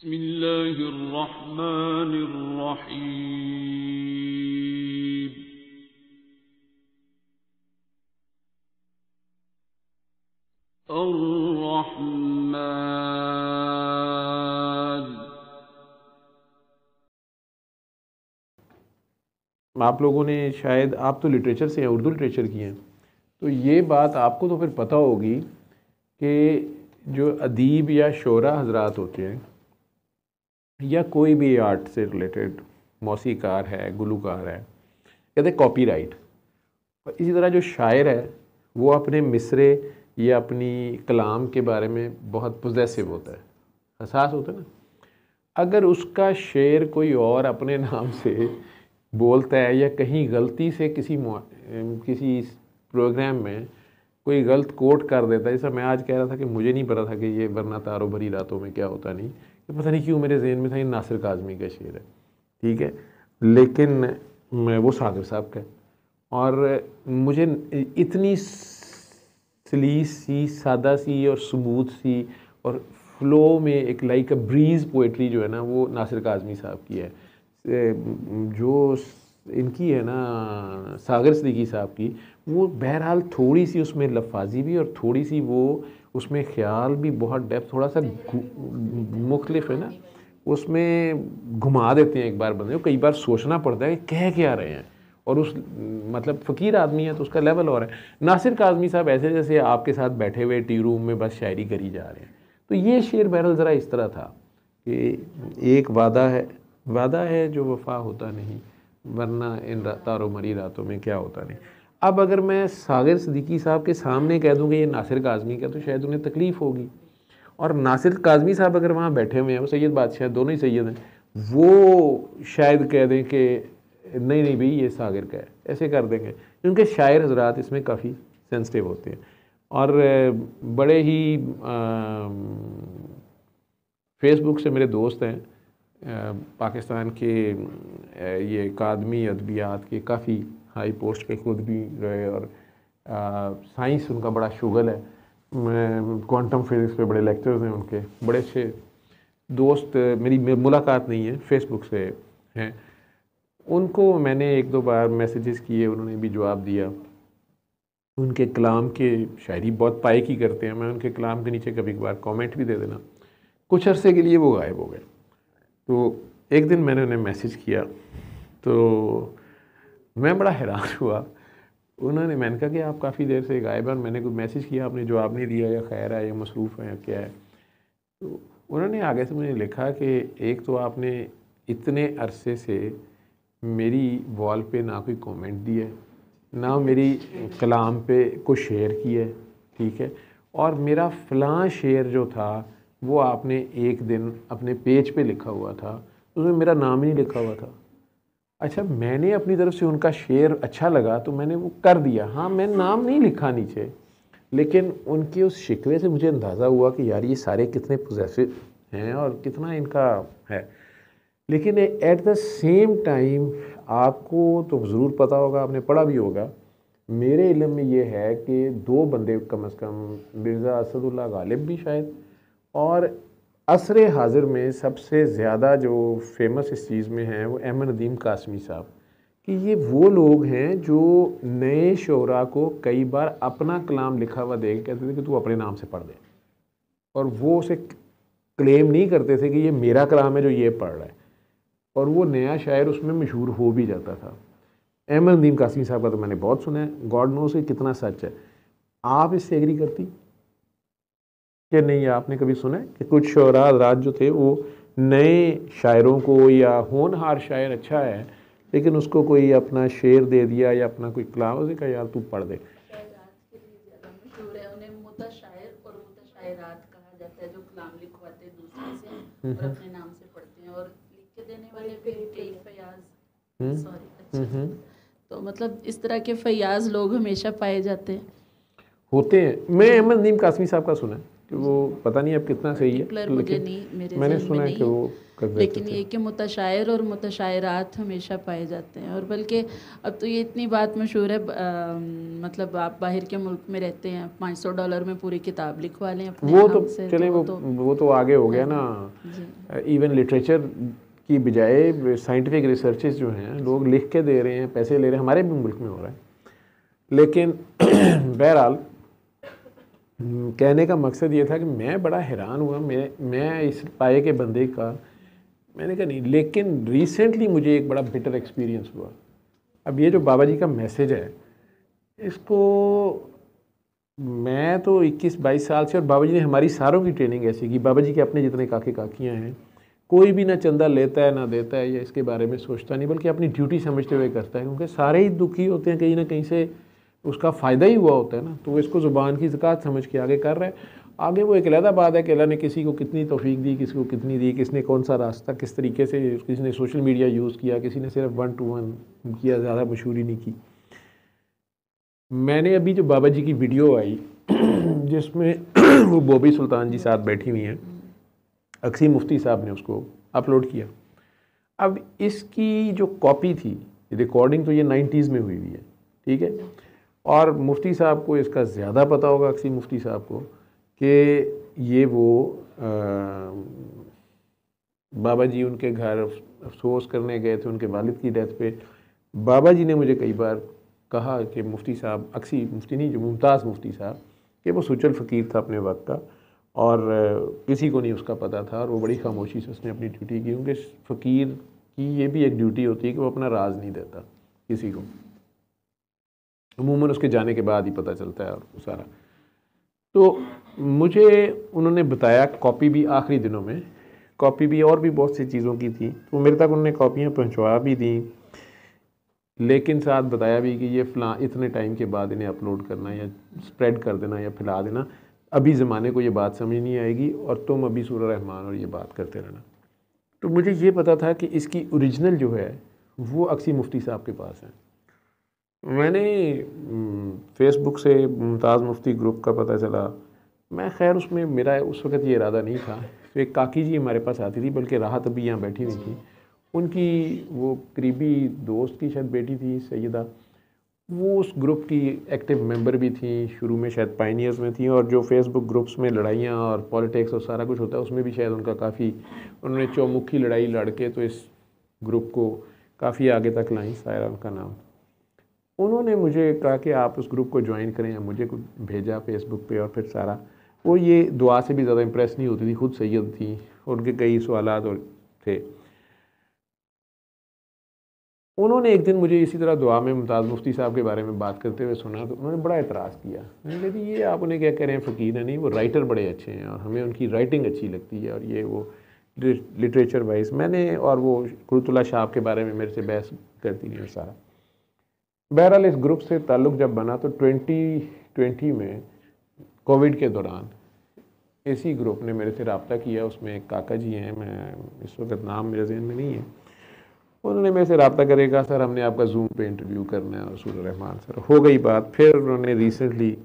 बिस्मिल्लाहिर्रहमानिर्रहीम। अर्रहमान। आप लोगों ने शायद, आप तो लिटरेचर से हैं, उर्दू लिटरेचर की हैं, तो ये बात आपको तो फिर पता होगी कि जो अदीब या शोरा हजरात होते हैं या कोई भी आर्ट से रिलेटेड मौसीकार है, गुलूकार है, कहते हैं कॉपीराइट। और इसी तरह जो शायर है वो अपने मिसरे या अपनी कलाम के बारे में बहुत पोजेसिव होता है, हसास होता है ना। अगर उसका शेर कोई और अपने नाम से बोलता है या कहीं गलती से किसी प्रोग्राम में कोई गलत कोट कर देता है, जैसा मैं आज कह रहा था कि मुझे नहीं पता था कि ये वरना तारों भरी रातों में क्या होता नहीं, कि पता नहीं क्यों मेरे जहन में था ये नासिर काज़मी का शेर है, ठीक है, लेकिन वो सागर साहब का है। और मुझे इतनी सलीस सी, सादा सी और स्मूथ सी और फ्लो में एक लाइक अ ब्रीज पोइट्री जो है ना, वो नासिर काज़मी साहब की है। जो इनकी है ना सागर सिद्दीकी साहब की, वो बहरहाल थोड़ी सी उसमें लफाजी भी और थोड़ी सी वो उसमें ख्याल भी, बहुत डेप्थ, थोड़ा सा मुख्तलिफ है ना, उसमें घुमा देते हैं एक बार बंदे को, कई बार सोचना पड़ता है कि कह क्या रहे हैं। और उस मतलब फ़कीर आदमी है तो उसका लेवल और है। नासिर काज़मी साहब ऐसे जैसे आपके साथ बैठे हुए टी रूम में बस शायरी करी जा रहे हैं। तो ये शेर बहरहाल ज़रा इस तरह था कि एक वादा है जो वफ़ा होता नहीं, वरना इन तारों मरी रातों में क्या होता नहीं। अब अगर मैं सागर सिद्दीकी साहब के सामने कह दूँ कि ये नासिर काज़मी का, तो शायद उन्हें तकलीफ़ होगी। और नासिर काज़मी साहब अगर वहाँ बैठे हुए हैं, वो सैयद बादशाह, दोनों ही सैयद हैं, वो शायद कह दें कि नहीं नहीं भाई ये सागर का है, ऐसे कर देंगे, क्योंकि शायर हजरात इसमें काफ़ी सेंसिटिव होते हैं। और बड़े ही फेसबुक से मेरे दोस्त हैं, पाकिस्तान के ये अकादमी अदबियात के काफ़ी हाई पोस्ट पे खुद भी रहे, और साइंस उनका बड़ा शुगल है, क्वांटम फिज़िक्स पे बड़े लेक्चर्स हैं उनके, बड़े अच्छे दोस्त। मेरी मुलाकात नहीं है, फेसबुक से हैं। उनको मैंने एक दो बार मैसेजेस किए, उन्होंने भी जवाब दिया। उनके कलाम के शायरी बहुत पाए की करते हैं, मैं उनके कलाम के नीचे कभी कभार कमेंट भी दे देना। कुछ अरसे के लिए वो गायब हो गए। तो एक दिन मैंने उन्हें मैसेज किया तो मैं बड़ा हैरान हुआ। मैंने कहा कि आप काफ़ी देर से गायब हैं, और मैंने कोई मैसेज किया, आपने जवाब नहीं दिया, या खैर है या मसरूफ़ है या क्या है। तो उन्होंने आगे से मुझे लिखा कि एक तो आपने इतने अरसे से मेरी वॉल पे ना कोई कमेंट दिया, ना मेरी कलाम पे कोई शेयर किया, ठीक है, और मेरा फ़लाँ शेर जो था वो आपने एक दिन अपने पेज पे लिखा हुआ था, उसमें मेरा नाम ही नहीं लिखा हुआ था। अच्छा, मैंने अपनी तरफ से उनका शेर अच्छा लगा तो मैंने वो कर दिया, हाँ मैं नाम नहीं लिखा नीचे, लेकिन उनके उस शिकवे से मुझे अंदाज़ा हुआ कि यार ये सारे कितने पोजेसिव हैं और कितना इनका है। लेकिन एट द सेम टाइम आपको तो ज़रूर पता होगा, आपने पढ़ा भी होगा, मेरे इल्म में ये है कि दो बंदे कम से कम, मिर्ज़ा असदुल्लाह गालिब भी शायद, और असरे हाजिर में सबसे ज़्यादा जो फेमस इस चीज़ में हैं वो अहमद नदीम कासमी साहब, कि ये वो लोग हैं जो नए शोरा को कई बार अपना कलाम लिखा हुआ देख के कहते थे कि तू अपने नाम से पढ़ दे, और वो उसे क्लेम नहीं करते थे कि ये मेरा कलाम है जो ये पढ़ रहा है, और वो नया शायर उसमें मशहूर हो भी जाता था। अहमद नदीम कासमी साहब का तो मैंने बहुत सुना है, गॉड नोस कि कितना सच है। आप इससे एग्री करती कि नहीं? आपने कभी सुना है कि कुछ शोरा हज़रात जो थे वो नए शायरों को, या होनहार शायर अच्छा है लेकिन उसको कोई अपना शेर दे दिया या अपना कोई कलाम, उसे कहा यार तू पढ़ दे। तो मतलब इस तरह के फयाज लोग हमेशा पाए जाते हैं, होते हैं। मैं अहमद नदीम कासमी साहब का सुना है, कि वो पता नहीं अब कितना सही है, पर्टिकुलर मुझे लेकिन नहीं, मेरे मैंने ज़हन में सुना है नहीं कि है। वो कर देते लेकिन थे। ये कि मुतशायर और मुतशायरात हमेशा पाए जाते हैं। और बल्कि अब तो ये इतनी बात मशहूर है, मतलब आप बाहर के मुल्क में रहते हैं, $500 में पूरी किताब लिखवा लें अपने वो तो नाम से, चले, तो वो तो आगे हो गया ना। जी इवन लिटरेचर की बजाय साइंटिफिक रिसर्चेस जो हैं लोग लिख के दे रहे हैं, पैसे ले रहे हैं, हमारे भी मुल्क में हो रहा है। लेकिन बहरहाल कहने का मकसद ये था कि मैं बड़ा हैरान हुआ, मैं इस पाए के बंदे का, मैंने कहा नहीं। लेकिन रिसेंटली मुझे एक बड़ा बिटर एक्सपीरियंस हुआ। अब ये जो बाबा जी का मैसेज है, इसको मैं तो 21-22 साल से, और बाबा जी ने हमारी सारों की ट्रेनिंग ऐसी की। बाबा जी के अपने जितने काके काकियाँ हैं, कोई भी ना चंदा लेता है ना देता है या इसके बारे में सोचता नहीं, बल्कि अपनी ड्यूटी समझते हुए करता है, क्योंकि सारे ही दुखी होते हैं, कहीं ना कहीं से उसका फ़ायदा ही हुआ होता है ना। तो वो इसको ज़ुबान की ज़कात समझ के आगे कर रहा है। आगे वो एक अलग बात है कि अल्लाह ने किसी को कितनी तौफीक दी, किसी को कितनी दी, किसने कौन सा रास्ता किस तरीके से, किसी ने सोशल मीडिया यूज़ किया, किसी ने सिर्फ 1-to-1 किया, ज़्यादा मशहूरी नहीं की। मैंने अभी जो बाबा जी की वीडियो आई जिसमें वो बॉबी सुल्तान जी साथ बैठी हुई हैं, अक्सी मुफ्ती साहब ने उसको अपलोड किया। अब इसकी जो कॉपी थी, रिकॉर्डिंग तो ये 90s में हुई है, ठीक है, और मुफ्ती साहब को इसका ज़्यादा पता होगा, अक्सी मुफ्ती साहब को, कि ये वो बाबा जी उनके घर अफसोस करने गए थे उनके वालिद की डेथ पे। बाबा जी ने मुझे कई बार कहा कि मुफ्ती साहब, अक्सी मुफ्ती नहीं, जो मुमताज़ मुफ्ती साहब, कि वो सुचल फ़कीर था अपने वक्त का, और किसी को नहीं उसका पता था, और वो बड़ी खामोशी से उसने अपनी ड्यूटी की, क्योंकि फ़कीर की ये भी एक ड्यूटी होती है कि वो अपना राज नहीं देता किसी को, अमूमन उसके जाने के बाद ही पता चलता है और सारा। तो मुझे उन्होंने बताया, कॉपी भी आखिरी दिनों में, कॉपी भी और भी बहुत सी चीज़ों की थी, तो मेरे तक उन्होंने कॉपियाँ पहुँचवा भी दी, लेकिन साथ बताया भी कि ये फ़लाँ इतने टाइम के बाद इन्हें अपलोड करना या स्प्रेड कर देना या फैला देना, अभी ज़माने को ये बात समझ नहीं आएगी, और तुम अभी सूरह रहमान और ये बात करते रहना। तो मुझे ये पता था कि इसकी ओरिजिनल जो है वो अक्सी मुफ्ती साहब के पास है। मैंने फ़ेसबुक से मुमताज़ मुफ्ती ग्रुप का पता चला। मैं खैर उसमें मेरा उस वक़्त ये इरादा नहीं था। तो एक काकी जी हमारे पास आती थी, बल्कि राहत अभी यहाँ बैठी हुई थी, उनकी वो करीबी दोस्त की शायद बेटी थी सैयदा, वो उस ग्रुप की एक्टिव मेंबर भी थी, शुरू में शायद पायनियर्स में थी, और जो फेसबुक ग्रुप्स में लड़ाइयाँ और पॉलिटिक्स और सारा कुछ होता है उसमें भी शायद उनका काफ़ी, उन्होंने चौमुखी लड़ाई लड़ के तो इस ग्रुप को काफ़ी आगे तक लाई, सायरा उनका नाम। उन्होंने मुझे कहा कि आप उस ग्रुप को ज्वाइन करें, या मुझे कुछ भेजा फेसबुक पे, और फिर सारा वो ये दुआ से भी ज़्यादा इम्प्रेस नहीं होती थी, खुद सैयद थी, उनके कई सवालात और थे। उन्होंने एक दिन मुझे इसी तरह दुआ में मुमताज़ मुफ्ती साहब के बारे में बात करते हुए सुना, तो उन्होंने बड़ा एतराज़ किया। मैंने कहा ये आप उन्हें क्या कह रहे हैं, फ़कीर है नहीं, वो राइटर बड़े अच्छे हैं और हमें उनकी राइटिंग अच्छी लगती है, और ये वो लिटरेचर वाइज मैंने, और वो कुरतुल्लाह शाह के बारे में मेरे से बहस करती नहीं और सारा। बहरहाल इस ग्रुप से ताल्लुक़ जब बना तो 2020 में कोविड के दौरान इसी ग्रुप ने मेरे से रब्ता किया। उसमें एक काका जी हैं, मैं इस वक्त नाम मेरे ज़हन में नहीं है, उन्होंने मेरे से रब्ता करेगा, सर हमने आपका जूम पे इंटरव्यू करना है, और सूरह रहमान सर हो गई बात। फिर उन्होंने रिसेंटली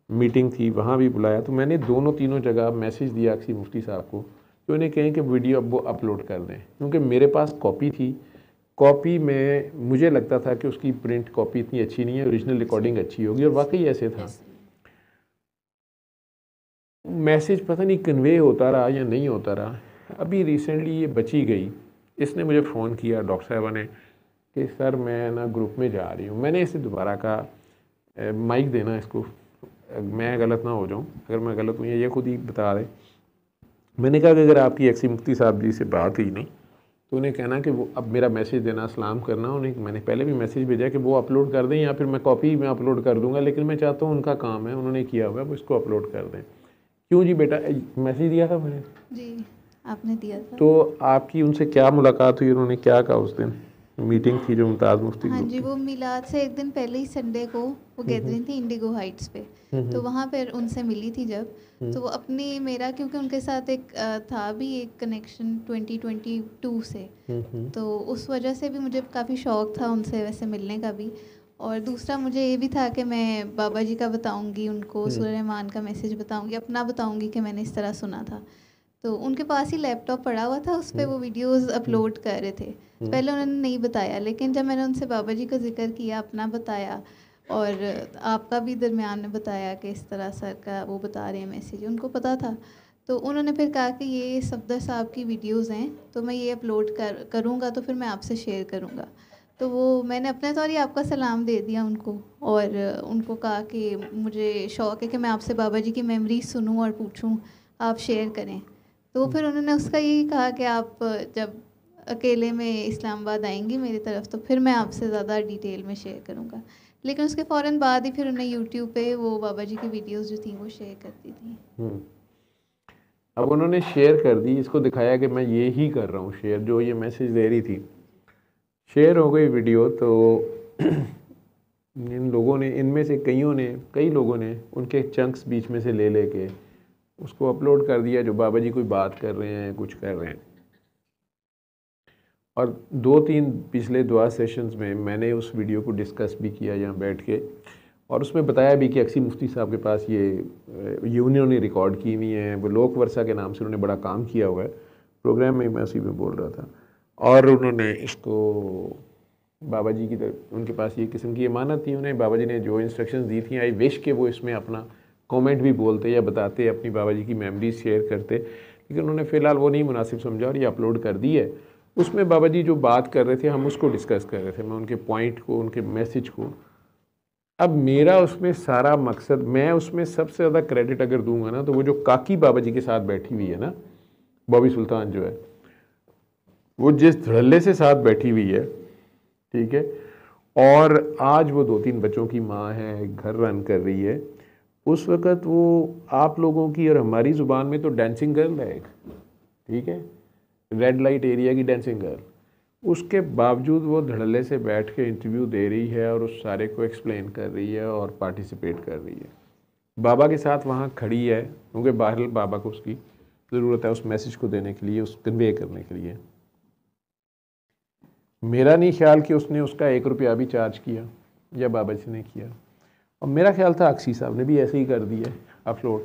मीटिंग थी, वहाँ भी बुलाया, तो मैंने दोनों तीनों जगह मैसेज दिया अक्सी मुफ्ती साहब को कि उन्हें कहें कि वीडियो अब वो अपलोड कर दें, क्योंकि मेरे पास कॉपी थी। कॉपी में मुझे लगता था कि उसकी प्रिंट कॉपी इतनी अच्छी नहीं है, ओरिजिनल रिकॉर्डिंग अच्छी होगी, और वाकई ऐसे था। मैसेज पता नहीं कन्वे होता रहा या नहीं होता रहा। अभी रिसेंटली ये बची गई, इसने मुझे फ़ोन किया डॉक्टर साहबा ने कि सर मैं ना ग्रुप में जा रही हूँ। मैंने इसे दोबारा कहा माइक देना इसको, मैं गलत ना हो जाऊँ, अगर मैं गलत हूँ ये खुद ही बता दें। मैंने कहा कि अगर आपकी अक्सी मुफ्ती साहब जी से बात हुई नहीं तो उन्हें कहना कि वो अब मेरा मैसेज देना, सलाम करना। उन्हें मैंने पहले भी मैसेज भेजा कि वो अपलोड कर दें, या फिर मैं कॉपी में अपलोड कर दूँगा, लेकिन मैं चाहता हूँ उनका काम है, उन्होंने किया हुआ है, वो इसको अपलोड कर दें। क्यों जी बेटा, मैसेज दिया था मैंने? जी आपने दिया था। तो आपकी उनसे क्या मुलाकात हुई, उन्होंने क्या कहा उस दिन? मीटिंग थी जो मुमताज़ मुफ्ती हाँ ग्रुप जी, की। वो मिलाद से एक दिन पहले ही संडे को वो गैदरिंग थी इंडिगो हाइट्स पे, तो वहाँ पर उनसे मिली थी जब, तो वो अपनी मेरा क्योंकि उनके साथ एक था भी एक कनेक्शन 2022 से, तो उस वजह से भी मुझे काफ़ी शौक़ था उनसे वैसे मिलने का भी। और दूसरा मुझे ये भी था कि मैं बाबा जी का बताऊंगी उनको, सूरह रहमान का मैसेज बताऊंगी, अपना बताऊंगी कि मैंने इस तरह सुना था। तो उनके पास ही लैपटॉप पड़ा हुआ था, उस पर वो वीडियोस अपलोड कर रहे थे। पहले उन्होंने नहीं बताया, लेकिन जब मैंने उनसे बाबा जी का जिक्र किया, अपना बताया और आपका भी दरमियान में बताया कि इस तरह सर का वो बता रहे हैं मैसेज, उनको पता था। तो उन्होंने फिर कहा कि ये सफदर साहब की वीडियोस हैं, तो मैं ये अपलोड करूँगा तो फिर मैं आपसे शेयर करूँगा। तो वो मैंने अपने तौर ही आपका सलाम दे दिया उनको, और उनको कहा कि मुझे शौक़ है कि मैं आपसे बाबा जी की मेमोरीज सुनूं और पूछूं, आप शेयर करें। तो फिर उन्होंने उसका यही कहा कि आप जब अकेले में इस्लामाबाद आएंगी मेरी तरफ, तो फिर मैं आपसे ज़्यादा डिटेल में शेयर करूँगा। लेकिन उसके फ़ौरन बाद ही फिर उन्हें यूट्यूब पे वो बाबा जी की वीडियोस जो थी वो शेयर कर दी थी। अब उन्होंने शेयर कर दी, इसको दिखाया कि मैं ये ही कर रहा हूँ शेयर, जो ये मैसेज दे रही थी। शेयर हो गई वीडियो, तो इन लोगों ने, इनमें से कई लोगों ने उनके चंक्स बीच में से ले लेके उसको अपलोड कर दिया, जो बाबा जी कोई बात कर रहे हैं, कुछ कर रहे हैं। और 2-3 पिछले दुआ सेशंस में मैंने उस वीडियो को डिस्कस भी किया यहाँ बैठ के, और उसमें बताया भी कि अक्सी मुफ्ती साहब के पास ये उन्होंने रिकॉर्ड की हुई है, वो लोक वर्षा के नाम से उन्होंने बड़ा काम किया हुआ है। प्रोग्राम में मैं उसी में बोल रहा था, और उन्होंने इसको बाबा जी की तरफ, उनके पास ये किस्म की अमानत थी, उन्हें बाबा जी ने जो इंस्ट्रक्शंस दी थी, आई विश के वो इसमें अपना कमेंट भी बोलते या बताते, अपनी बाबा जी की मेमोरीज शेयर करते, लेकिन उन्होंने फ़िलहाल वो नहीं मुनासिब समझा और ये अपलोड कर दी है। उसमें बाबा जी जो बात कर रहे थे, हम उसको डिस्कस कर रहे थे, मैं उनके पॉइंट को, उनके मैसेज को। अब मेरा उसमें सारा मकसद, मैं उसमें सबसे ज़्यादा क्रेडिट अगर दूंगा ना, तो वो जो काकी बाबा जी के साथ बैठी हुई है ना, बॉबी सुल्तान जो है, वो जिस धड़ल्ले से साथ बैठी हुई है, ठीक है, और आज वो 2-3 बच्चों की माँ है, घर रन कर रही है, उस वक़्त वो आप लोगों की और हमारी ज़ुबान में तो डांसिंग गर्ल है एक, ठीक है, रेड लाइट एरिया की डांसिंग गर्ल। उसके बावजूद वो धड़ल्ले से बैठ के इंटरव्यू दे रही है और उस सारे को एक्सप्लेन कर रही है और पार्टिसिपेट कर रही है। बाबा के साथ वहाँ खड़ी है, क्योंकि बाहर बाबा को उसकी ज़रूरत है उस मैसेज को देने के लिए, उस कन्वे करने के लिए। मेरा नहीं ख्याल कि उसने उसका 1 रुपया भी चार्ज किया या बाबा जी ने किया, और मेरा ख्याल था अक्सी साहब ने भी ऐसे ही कर दिया अपलोड,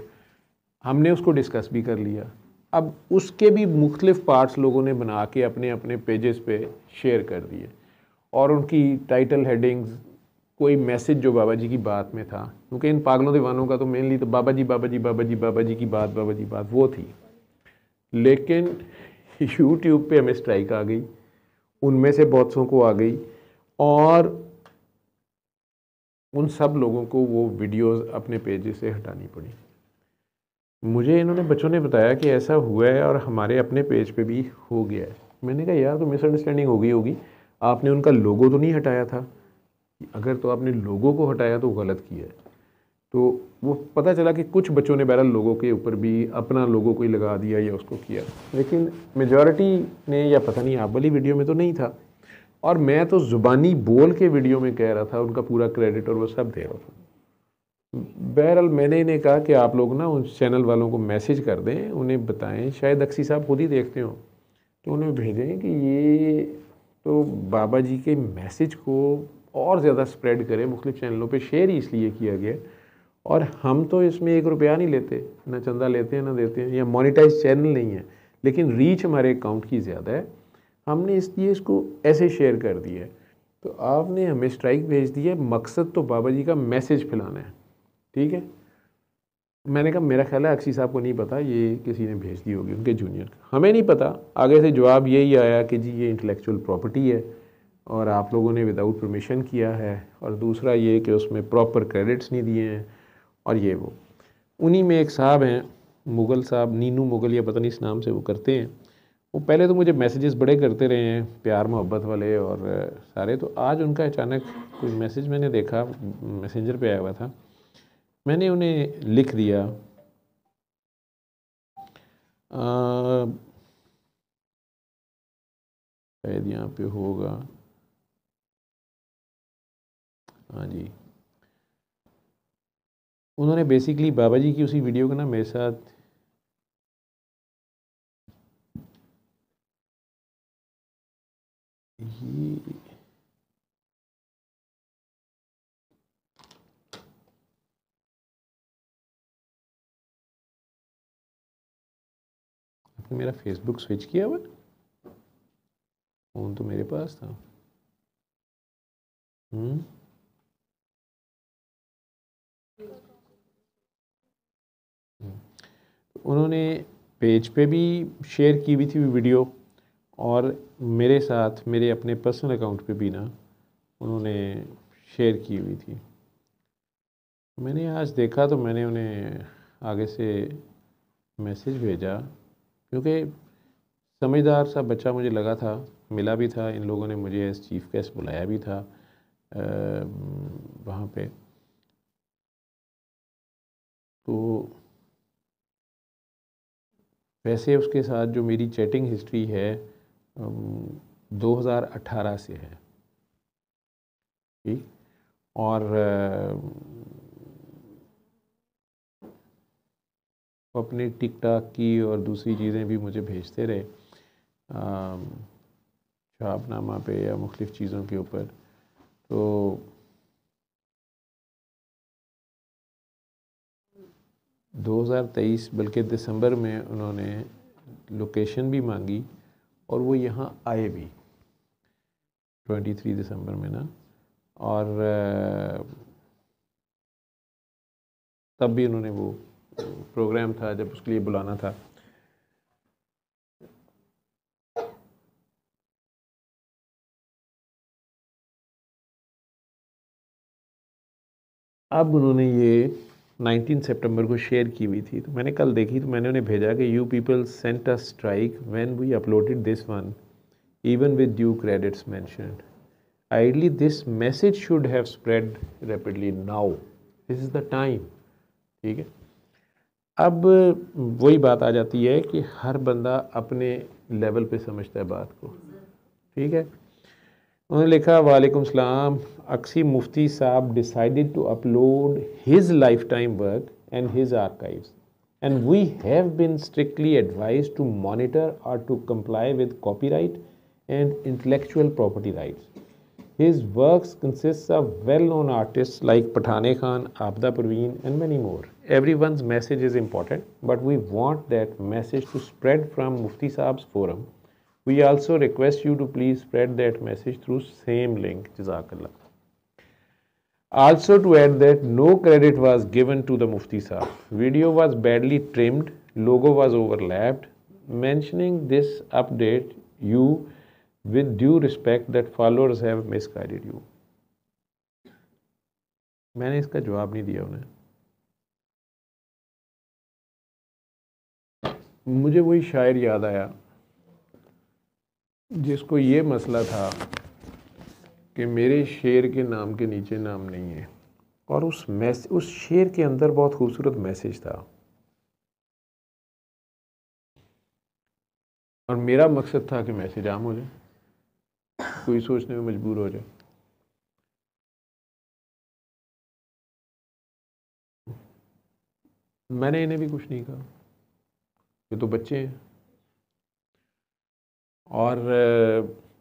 हमने उसको डिस्कस भी कर लिया। अब उसके भी मुख्तलिफ पार्ट्स लोगों ने बना के अपने अपने पेजेस पे शेयर कर दिए, और उनकी टाइटल हेडिंग्स, कोई मैसेज जो बाबा जी की बात में था, क्योंकि इन पागलों दीवानों का तो मेनली तो बाबा जी बाबा जी बाबा जी बाबा जी की बात, बाबा जी बात वो थी। लेकिन यूट्यूब पे हमें स्ट्राइक आ गई, उनमें से बहुत सौ को आ गई, और उन सब लोगों को वो वीडियोस अपने पेज से हटानी पड़ी। मुझे इन्होंने, बच्चों ने बताया कि ऐसा हुआ है और हमारे अपने पेज पे भी हो गया है। मैंने कहा यार, तो मिसअंडरस्टैंडिंग हो गई होगी, आपने उनका लोगो तो नहीं हटाया था, अगर तो आपने लोगो को हटाया तो गलत किया है। तो वो पता चला कि कुछ बच्चों ने बहरहाल लोगों के ऊपर भी अपना लोगो को ही लगा दिया या उसको किया, लेकिन मेजॉरिटी ने, या पता नहीं आप वाली वीडियो में तो नहीं था, और मैं तो ज़ुबानी बोल के वीडियो में कह रहा था, उनका पूरा क्रेडिट और वो सब दे रहा था। बहरहाल मैंने इन्हें कहा कि आप लोग ना उन चैनल वालों को मैसेज कर दें, उन्हें बताएं, शायद अक्सी साहब खुद ही देखते हो, तो उन्हें भेजें कि ये तो बाबा जी के मैसेज को और ज़्यादा स्प्रेड करें, मुख्तलिफ चैनलों पे शेयर ही इसलिए किया गया, और हम तो इसमें 1 रुपया नहीं लेते, ना चंदा लेते हैं ना देते हैं, या मोनेटाइज चैनल नहीं है, लेकिन रीच हमारे अकाउंट की ज़्यादा है, हमने इसलिए इसको ऐसे शेयर कर दिया है। तो आपने हमें स्ट्राइक भेज दी है, मकसद तो बाबा जी का मैसेज फैलाना है, ठीक है। मैंने कहा मेरा ख्याल है अक्सी साहब को नहीं पता, ये किसी ने भेज दी होगी, उनके जूनियर, हमें नहीं पता। आगे से जवाब यही आया कि जी ये इंटेलेक्चुअल प्रॉपर्टी है और आप लोगों ने विदाउट परमिशन किया है, और दूसरा ये कि उसमें प्रॉपर क्रेडिट्स नहीं दिए हैं, और ये वो। उन्हीं में एक साहब हैं, मुग़ल साहब, नीनू मुग़ल या पता नहीं इस नाम से वो करते हैं, वो पहले तो मुझे मैसेजेस बड़े करते रहे हैं, प्यार मोहब्बत वाले और सारे। तो आज उनका अचानक कोई मैसेज मैंने देखा, मैसेंजर पे आया हुआ था, मैंने उन्हें लिख दिया, शायद यहाँ पे होगा, हाँ जी। उन्होंने बेसिकली बाबा जी की उसी वीडियो को ना मेरे साथ ये आपने मेरा फेसबुक स्विच किया हुआ? फ़ोन तो मेरे पास था। उन्होंने पेज पे भी शेयर की हुई थी वीडियो, और मेरे साथ मेरे अपने पर्सनल अकाउंट पे भी ना उन्होंने शेयर की हुई थी। मैंने आज देखा तो मैंने उन्हें आगे से मैसेज भेजा, क्योंकि समझदार सा बच्चा मुझे लगा था, मिला भी था। इन लोगों ने मुझे एज चीफ गेस्ट बुलाया भी था वहाँ पे। तो वैसे उसके साथ जो मेरी चैटिंग हिस्ट्री है 2018 से है, ठीक। और अपने टिकटॉक की और दूसरी चीज़ें भी मुझे भेजते रहे छापनामा पे या मुख्तलिफ़ चीज़ों के ऊपर। तो 2023 बल्कि दिसंबर में उन्होंने लोकेशन भी मांगी और वो यहाँ आए भी 23 दिसंबर में ना। और तब भी उन्होंने वो प्रोग्राम था जब उसके लिए बुलाना था। अब उन्होंने ये 19 सितंबर को शेयर की हुई थी, तो मैंने कल देखी, तो मैंने उन्हें भेजा कि you people sent a strike when we uploaded this one even with due credits mentioned. Ideally, this message should have spread rapidly now. This is the time. ठीक है। अब वही बात आ जाती है कि हर बंदा अपने लेवल पे समझता है बात को, ठीक है। उन्होंने लिखा, वालेकुम सलाम, अक्सी मुफ्ती साहब decided to upload his lifetime work and his archives, and we have been strictly advised to monitor or to comply with copyright and intellectual property rights. His works consists of well-known artists like Pathane Khan, Abda Parveen, and many more. Everyone's message is important, but we want that message to spread from Mufti Saab's forum. We also request you to please spread that message through same link. Jazakallah. Also to add that no credit was given to the Mufti Saab. Video was badly trimmed, logo was overlapped. Mentioning this update, you with due respect that followers have misguided you. मैंने इसका जवाब नहीं दिया उन्हें। मुझे वही शायर याद आया जिसको ये मसला था कि मेरे शेर के नाम के नीचे नाम नहीं है, और उस शेर के अंदर बहुत खूबसूरत मैसेज था, और मेरा मकसद था कि मैसेज आम हो जाए, कोई सोचने में मजबूर हो जाए। मैंने इन्हें भी कुछ नहीं कहा, ये तो बच्चे हैं। और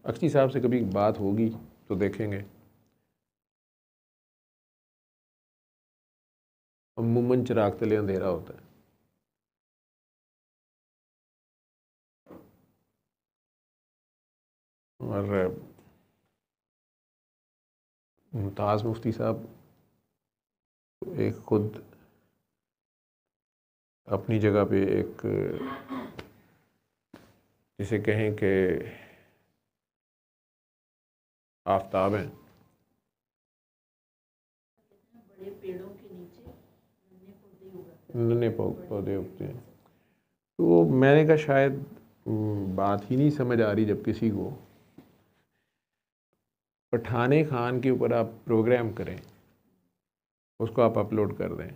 अक्सी साहब से कभी बात होगी तो देखेंगे। अमूमन चिराग तले अंधेरा होता है। और मुमताज़ मुफ्ती साहब एक खुद अपनी जगह पे एक, जिसे कहें कि आफताब हैं। बड़े पेड़ों के नीचे नन्हे पौधे उगते हैं। तो मैंने कहा शायद बात ही नहीं समझ आ रही जब किसी को, पठाने खान के ऊपर आप प्रोग्राम करें, उसको आप अपलोड कर दें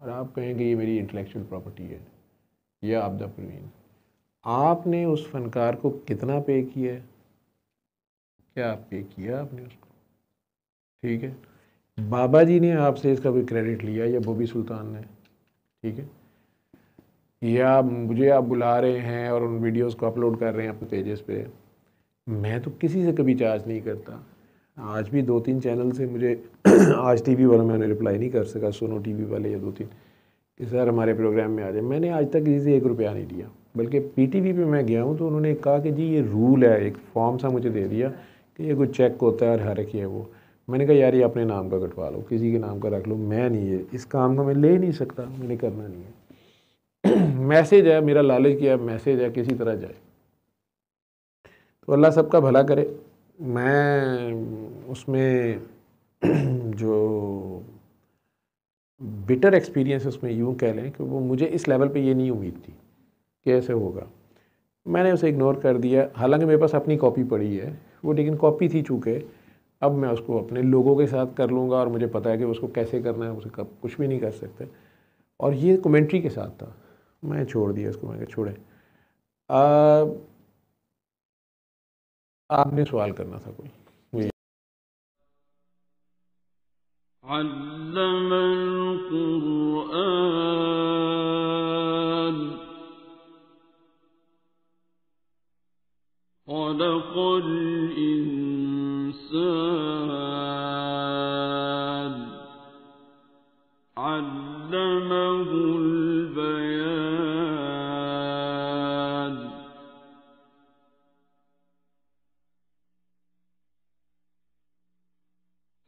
और आप कहें कि ये मेरी इंटेलेक्चुअल प्रॉपर्टी है, या आबदा परवीन। आपने उस फनकार को कितना पे किया है? क्या पे किया आपने उसको? ठीक है, बाबा जी ने आपसे इसका कोई क्रेडिट लिया या बॉबी सुल्तान ने? ठीक है, या मुझे आप बुला रहे हैं और उन वीडियोस को अपलोड कर रहे हैं अपने पेजेस पे। मैं तो किसी से कभी चार्ज नहीं करता। आज भी 2-3 चैनल से मुझे आज टीवी वाला मैंने रिप्लाई नहीं कर सका, सोनो टीवी वाले या 2-3, कि सर हमारे प्रोग्राम में आ जाए। मैंने आज तक किसी से 1 रुपया नहीं लिया। बल्कि पीटीवी पे मैं गया हूँ तो उन्होंने कहा कि जी ये रूल है, एक फॉर्म सा मुझे दे दिया कि ये कोई चेक होता है और हर एक ये वो। मैंने कहा यार ये अपने नाम का कटवा लो, किसी के नाम का रख लो, मैं नहीं, ये इस काम को मैं ले नहीं सकता, मैंने करना नहीं है। मैसेज है, मेरा लालच किया मैसेज है, किसी तरह जाए। तो अल्लाह सबका भला करे। मैं उसमें जो बिटर एक्सपीरियंस उसमें यूँ कह लें कि वो मुझे इस लेवल पे ये नहीं उम्मीद थी कि ऐसे होगा। मैंने उसे इग्नोर कर दिया, हालांकि मेरे पास अपनी कॉपी पड़ी है वो, लेकिन कॉपी थी चूँकि, अब मैं उसको अपने लोगों के साथ कर लूँगा और मुझे पता है कि उसको कैसे करना है, उसे कब कुछ भी नहीं कर सकते। और ये कमेंट्री के साथ था, मैं छोड़ दिया उसको, मैं छोड़े। आपने सवाल करना था कोई? अल्लमल कुरआन खलक़ल इंसान अल्लमहुल बयान।